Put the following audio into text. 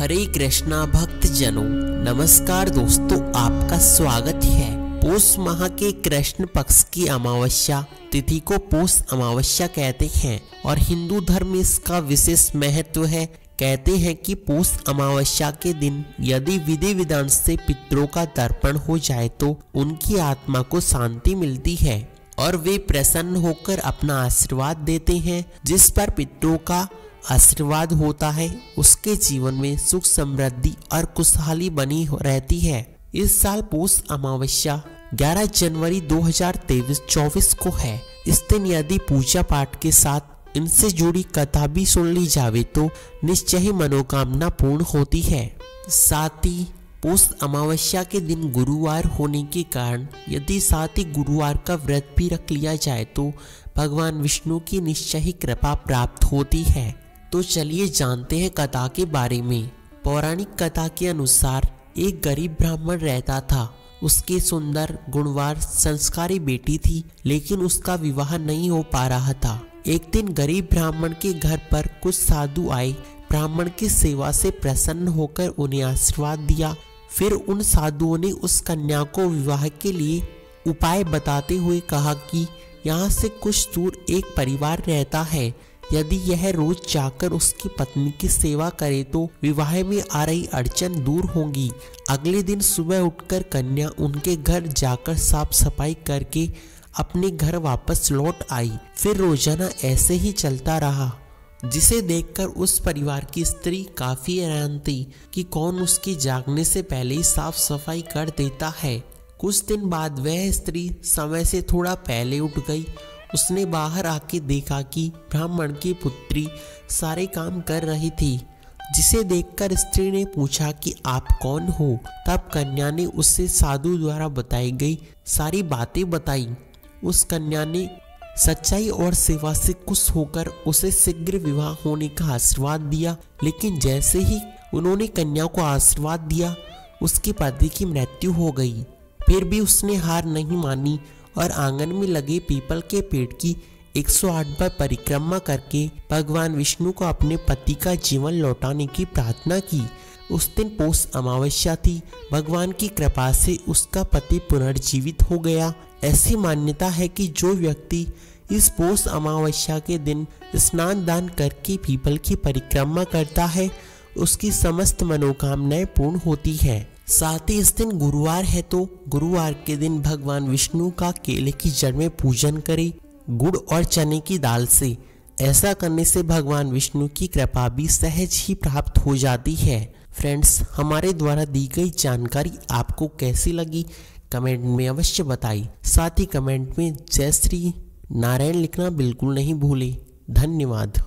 हरे कृष्णा भक्त जनों, नमस्कार दोस्तों, आपका स्वागत है। पौष माह के कृष्ण पक्ष की अमावस्या तिथि को पौष अमावस्या कहते हैं और हिंदू धर्म में इसका विशेष महत्व है। कहते हैं कि पौष अमावस्या के दिन यदि विधि विधान से पितरों का तर्पण हो जाए तो उनकी आत्मा को शांति मिलती है और वे प्रसन्न होकर अपना आशीर्वाद देते हैं। जिस पर पितरों का आशीर्वाद होता है उसके जीवन में सुख समृद्धि और खुशहाली बनी रहती है। इस साल पौष अमावस्या 11 जनवरी 2023-24 को है। इस दिन यदि पूजा पाठ के साथ इनसे जुड़ी कथा भी सुन ली जावे तो निश्चय ही मनोकामना पूर्ण होती है। साथ ही पौष अमावस्या के दिन गुरुवार होने के कारण यदि साथ ही गुरुवार का व्रत भी रख लिया जाए तो भगवान विष्णु की निश्चय ही कृपा प्राप्त होती है। तो चलिए जानते हैं कथा के बारे में। पौराणिक कथा के अनुसार एक गरीब ब्राह्मण रहता था। उसके सुंदर गुणवार संस्कारी बेटी थी, लेकिन उसका विवाह नहीं हो पा रहा था। एक दिन गरीब ब्राह्मण के घर पर कुछ साधु आए। ब्राह्मण की सेवा से प्रसन्न होकर उन्हें आशीर्वाद दिया। फिर उन साधुओं ने उस कन्या को विवाह के लिए उपाय बताते हुए कहा कि यहाँ से कुछ दूर एक परिवार रहता है। यदि यह रोज जाकर उसकी पत्नी की सेवा करे तो विवाह में आ रही अड़चन दूर होगी। अगले दिन सुबह उठकर कन्या उनके घर जाकर साफ सफाई करके अपने घर वापस लौट आई। फिर रोजाना ऐसे ही चलता रहा, जिसे देखकर उस परिवार की स्त्री काफी हैरान थी कि कौन उसकी जागने से पहले ही साफ सफाई कर देता है। कुछ दिन बाद वह स्त्री समय से थोड़ा पहले उठ गई। उसने बाहर आके देखा कि ब्राह्मण की पुत्री सारे काम कर रही थी, जिसे देखकर स्त्री ने पूछा कि आप कौन हो। तब कन्या ने उससे साधु द्वारा बताई गई सारी बातें बताई। उस कन्या ने सच्चाई और सेवा से खुश होकर उसे शीघ्र विवाह होने का आशीर्वाद दिया। लेकिन जैसे ही उन्होंने कन्या को आशीर्वाद दिया, उसके पति की मृत्यु हो गई। फिर भी उसने हार नहीं मानी और आंगन में लगे पीपल के पेड़ की 108 बार परिक्रमा करके भगवान विष्णु को अपने पति का जीवन लौटाने की प्रार्थना की। उस दिन पौष अमावस्या थी। भगवान की कृपा से उसका पति पुनर्जीवित हो गया। ऐसी मान्यता है कि जो व्यक्ति इस पौष अमावस्या के दिन स्नान दान करके पीपल की परिक्रमा करता है उसकी समस्त मनोकामनाएं पूर्ण होती है। साथ ही इस दिन गुरुवार है तो गुरुवार के दिन भगवान विष्णु का केले की जड़ में पूजन करें गुड़ और चने की दाल से। ऐसा करने से भगवान विष्णु की कृपा भी सहज ही प्राप्त हो जाती है। फ्रेंड्स, हमारे द्वारा दी गई जानकारी आपको कैसी लगी कमेंट में अवश्य बताइए। साथ ही कमेंट में जय श्री नारायण लिखना बिल्कुल नहीं भूले। धन्यवाद।